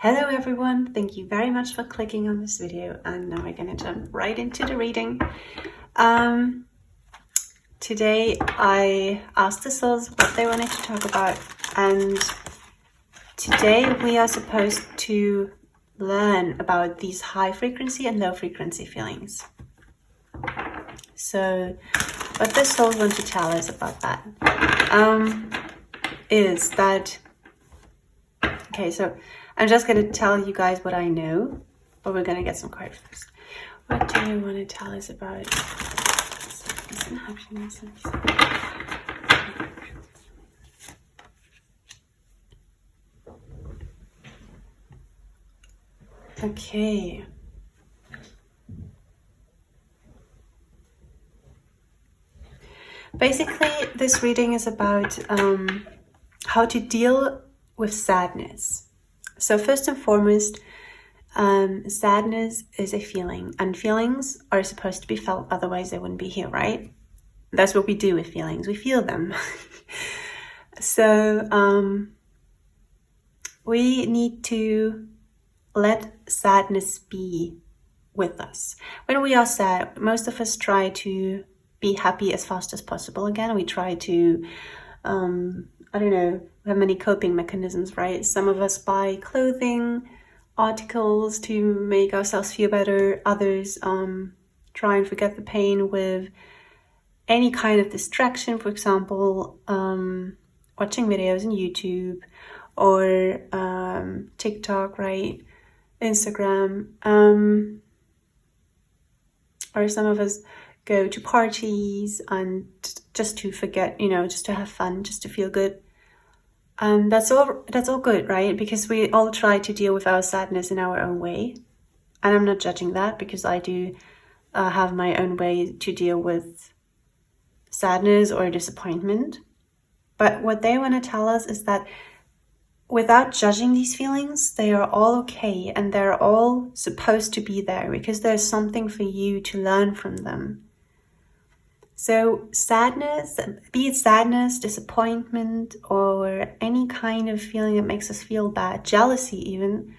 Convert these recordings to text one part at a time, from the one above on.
Hello everyone, thank you very much for clicking on this video, and now we're going to jump right into the reading. Today I asked the souls what they wanted to talk about, and today we are supposed to learn about these high frequency and low frequency feelings. So what the souls want to tell us about that is that, okay, so I'm just going to tell you guys what I know, but we're going to get some cards first. What do you want to tell us about? Okay. Basically, this reading is about how to deal with sadness. So first and foremost, sadness is a feeling, and feelings are supposed to be felt, otherwise they wouldn't be here, right? That's what we do with feelings, we feel them. So we need to let sadness be with us. When we are sad, most of us try to be happy as fast as possible again. We try to I don't know, we have many coping mechanisms, right? Some of us buy clothing, articles to make ourselves feel better. Others try and forget the pain with any kind of distraction, for example, watching videos on YouTube or TikTok, right? Instagram. Or some of us go to parties and just to forget, just to have fun, just to feel good. That's all good, right? Because we all try to deal with our sadness in our own way. And I'm not judging that, because I do have my own way to deal with sadness or disappointment. But what they want to tell us is that without judging these feelings, they are all okay, and they're all supposed to be there, because there's something for you to learn from them. So sadness, be it sadness, disappointment, or any kind of feeling that makes us feel bad, jealousy even,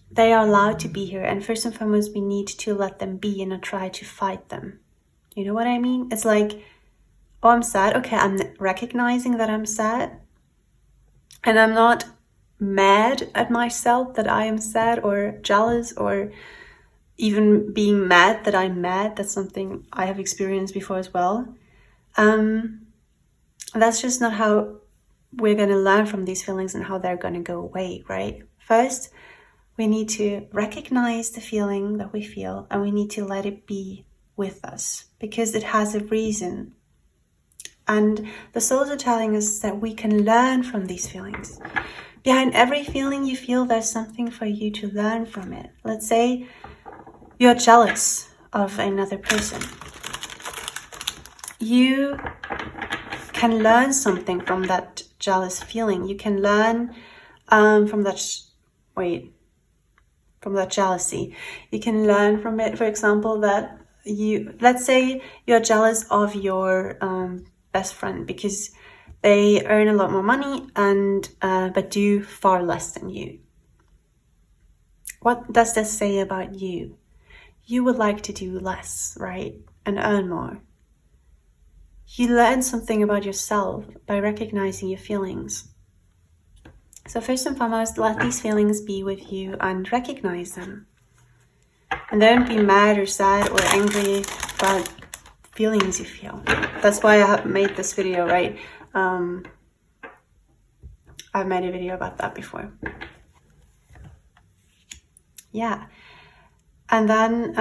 they are allowed to be here. And first and foremost, we need to let them be and not try to fight them. You know what I mean? It's like, oh, I'm sad. Okay, I'm recognizing that I'm sad. And I'm not mad at myself that I am sad or jealous, or even being mad that I'm mad. That's something I have experienced before as well. That's just not how we're going to learn from these feelings and how they're going to go away, right? First, we need to recognize the feeling that we feel, and we need to let it be with us, because it has a reason. And the souls are telling us that we can learn from these feelings. Behind every feeling you feel, there's something for you to learn from it. Let's say you're jealous of another person. You can learn something from that jealous feeling. You can learn from that jealousy. You can learn from it, for example, that let's say you're jealous of your best friend because they earn a lot more money and but do far less than you. What does this say about you? You would like to do less, right? And earn more. You learn something about yourself by recognizing your feelings. So first and foremost, let these feelings be with you and recognize them. And don't be mad or sad or angry about feelings you feel. That's why I have made this video, right? I've made a video about that before. Yeah. And then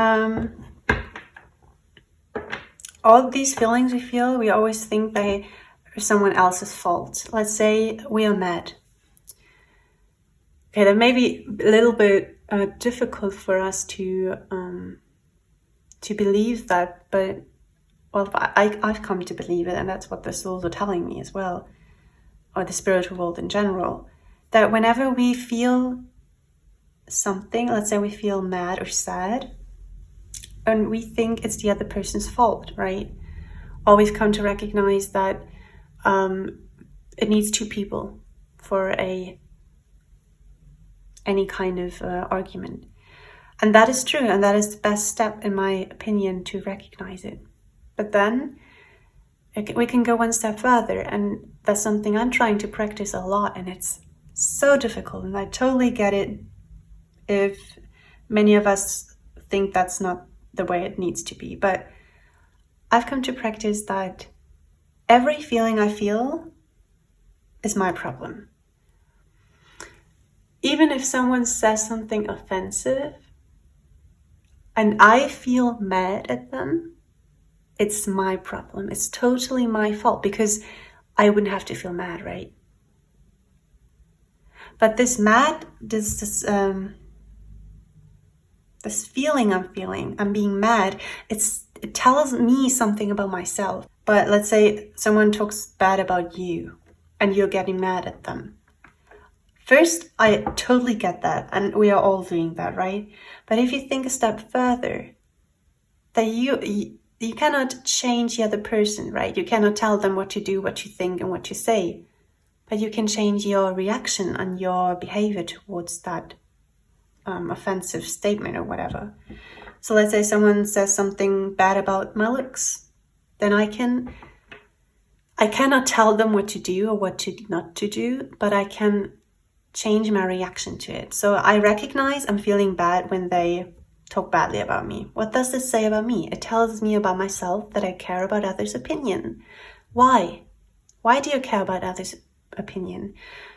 all these feelings we feel, we always think they are someone else's fault. Let's say we are mad. Okay, that may be a little bit difficult for us to believe that, but well, I've come to believe it, and that's what the souls are telling me as well, or the spiritual world in general, that whenever we feel something, let's say we feel mad or sad, and we think it's the other person's fault, right? Or we've come to recognize that it needs two people for a any kind of argument. And that is true, and that is the best step, in my opinion, to recognize it. But then we can go one step further, and that's something I'm trying to practice a lot, and it's so difficult, and I totally get it if many of us think that's not the way it needs to be. But I've come to practice that every feeling I feel is my problem. Even if someone says something offensive and I feel mad at them, it's my problem. It's totally my fault, because I wouldn't have to feel mad, right? But this feeling I'm feeling, I'm being mad, it tells me something about myself. But let's say someone talks bad about you and you're getting mad at them. First, I totally get that, and we are all doing that, right? But if you think a step further, that you cannot change the other person, right? You cannot tell them what to do, what you think, and what to say. But you can change your reaction and your behavior towards that offensive statement or whatever. So let's say someone says something bad about my looks. Then I cannot tell them what to do or what not to do, but I can change my reaction to it. So I recognize I'm feeling bad when they talk badly about me. What does this say about me? It tells me about myself, that I care about others' opinion. Why? Why do you care about others' opinion?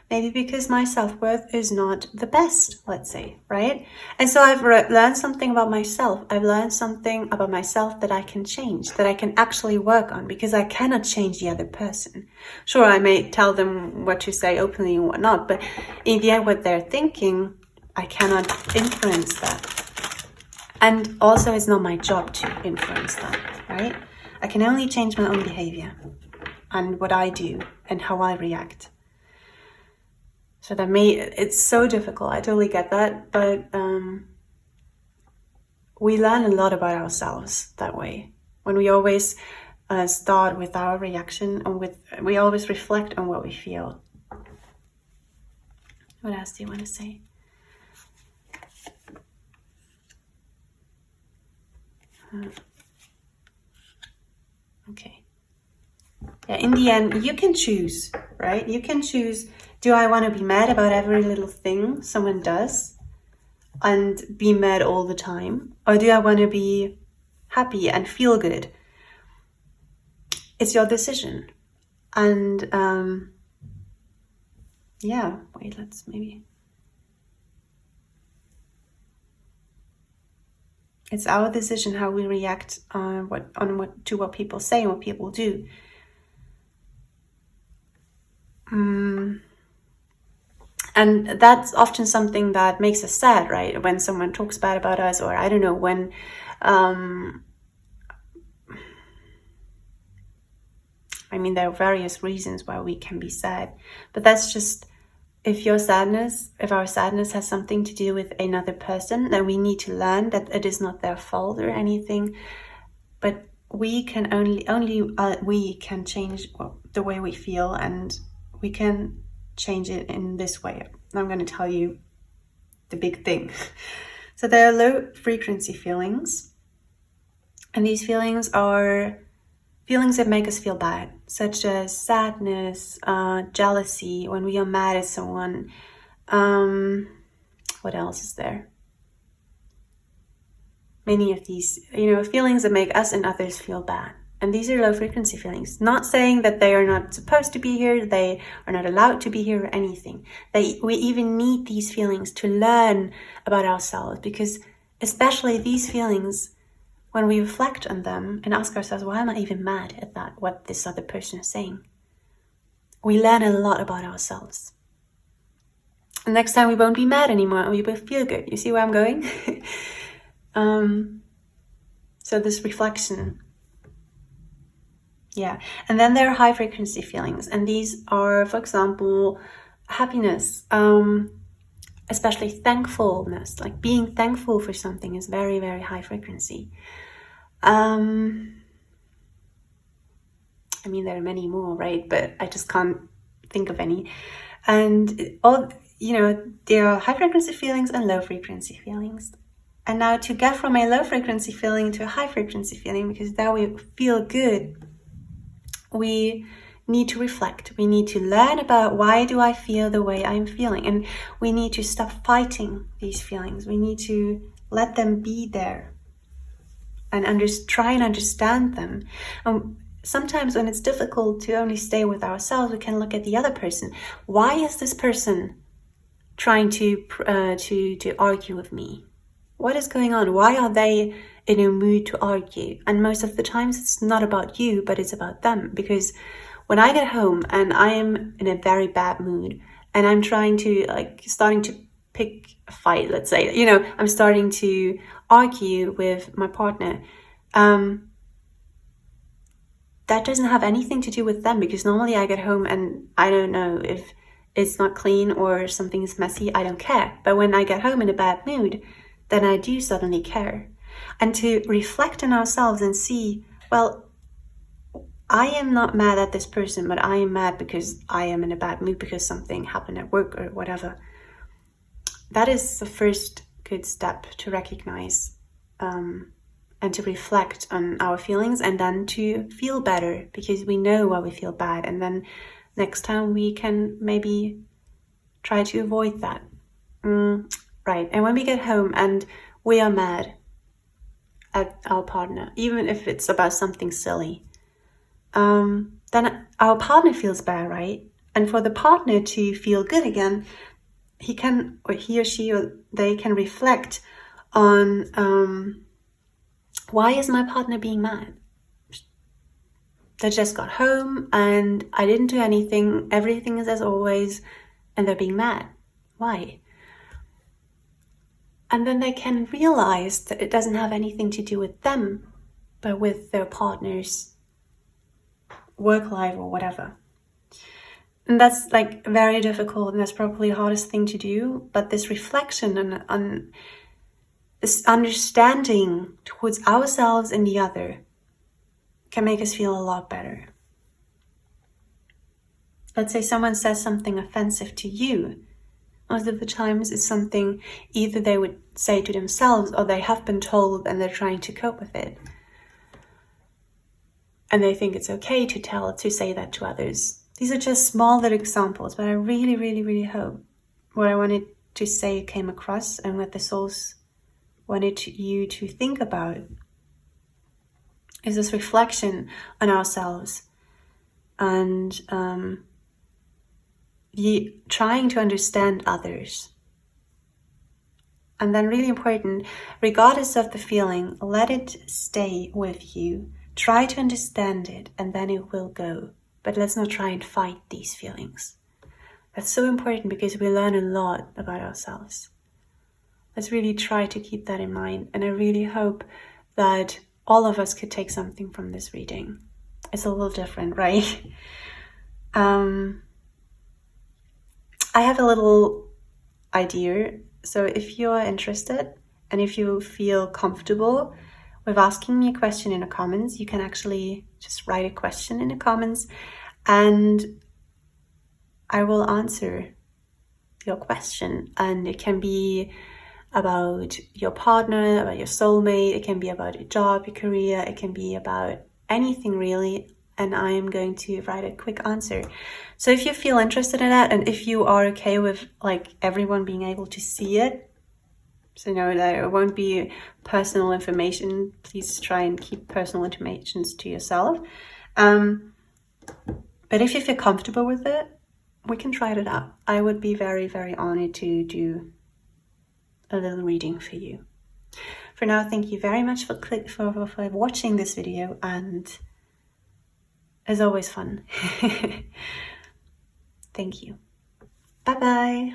Maybe because my self-worth is not the best, let's say, right? And so I've learned something about myself. I've learned something about myself that I can change, that I can actually work on, because I cannot change the other person. Sure, I may tell them what to say openly and whatnot, but in the end, what they're thinking, I cannot influence that. And also, it's not my job to influence that, right? I can only change my own behavior and what I do and how I react. So it's so difficult, I totally get that, but we learn a lot about ourselves that way. When we always start with our reaction, and we always reflect on what we feel. What else do you want to say? Okay. Yeah, in the end, you can choose, right? You can choose, do I want to be mad about every little thing someone does and be mad all the time? Or do I want to be happy and feel good? It's your decision. And let's maybe... It's our decision how we react to what people say and what people do. And that's often something that makes us sad, right? When someone talks bad about us, or I don't know, when there are various reasons why we can be sad, but that's just, if our sadness has something to do with another person, then we need to learn that it is not their fault or anything, but we can we can change the way we feel, and we can change it in this way. I'm going to tell you the big thing. So there are low frequency feelings, and these feelings are feelings that make us feel bad, such as sadness, jealousy, when we are mad at someone. What else is there? Many of these, feelings that make us and others feel bad. And these are low frequency feelings. Not saying that they are not supposed to be here, they are not allowed to be here or anything. We even need these feelings to learn about ourselves, because especially these feelings, when we reflect on them and ask ourselves, why am I even mad at that, what this other person is saying? We learn a lot about ourselves. And next time we won't be mad anymore, and we will feel good. You see where I'm going? So this reflection. Yeah. And then there are high frequency feelings. And these are, for example, happiness, especially thankfulness. Like being thankful for something is very, very high frequency. There are many more, right? But I just can't think of any. And there are high frequency feelings and low frequency feelings. And now to get from a low frequency feeling to a high frequency feeling, because that we feel good, we need to reflect. We need to learn about why do I feel the way I'm feeling. And we need to stop fighting these feelings. We need to let them be there and try and understand them. Sometimes when it's difficult to only stay with ourselves, we can look at the other person. Why is this person trying to argue with me? What is going on? Why are they in a mood to argue? And most of the times it's not about you, but it's about them. Because when I get home and I am in a very bad mood and I'm starting to pick a fight, let's say, I'm starting to argue with my partner, that doesn't have anything to do with them, because normally I get home and I don't know if it's not clean or something is messy, I don't care. But when I get home in a bad mood, then I do suddenly care. And to reflect on ourselves and see, well, I am not mad at this person, but I am mad because I am in a bad mood because something happened at work or whatever. That is the first good step to recognize and to reflect on our feelings, and then to feel better, because we know why we feel bad. And then next time we can maybe try to avoid that. Right. And when we get home and we are mad at our partner, even if it's about something silly, then our partner feels bad, right? And for the partner to feel good again, he or she or they can reflect on why is my partner being mad? They just got home and I didn't do anything. Everything is as always, and they're being mad. Why? And then they can realize that it doesn't have anything to do with them, but with their partner's work life or whatever. And that's very difficult, and that's probably the hardest thing to do. But this reflection on this understanding towards ourselves and the other can make us feel a lot better. Let's say someone says something offensive to you. Most of the times it's something either they would say to themselves or they have been told and they're trying to cope with it. And they think it's okay to say that to others. These are just small little examples, but I really, really, really hope what I wanted to say came across, and what the souls wanted you to think about is this reflection on ourselves and trying to understand others. And then really important, regardless of the feeling, let it stay with you. Try to understand it, and then it will go. But let's not try and fight these feelings. That's so important, because we learn a lot about ourselves. Let's really try to keep that in mind. And I really hope that all of us could take something from this reading. It's a little different, right? I have a little idea. So if you are interested and if you feel comfortable with asking me a question in the comments, you can actually just write a question in the comments and I will answer your question. And it can be about your partner, about your soulmate, it can be about your job, your career, it can be about anything really, and I am going to write a quick answer. So if you feel interested in that, and if you are okay with everyone being able to see it, so that it won't be personal information, please try and keep personal information to yourself. But if you feel comfortable with it, we can try it out. I would be very, very honored to do a little reading for you. For now, thank you very much for watching this video, and as always, fun. Thank you. Bye bye.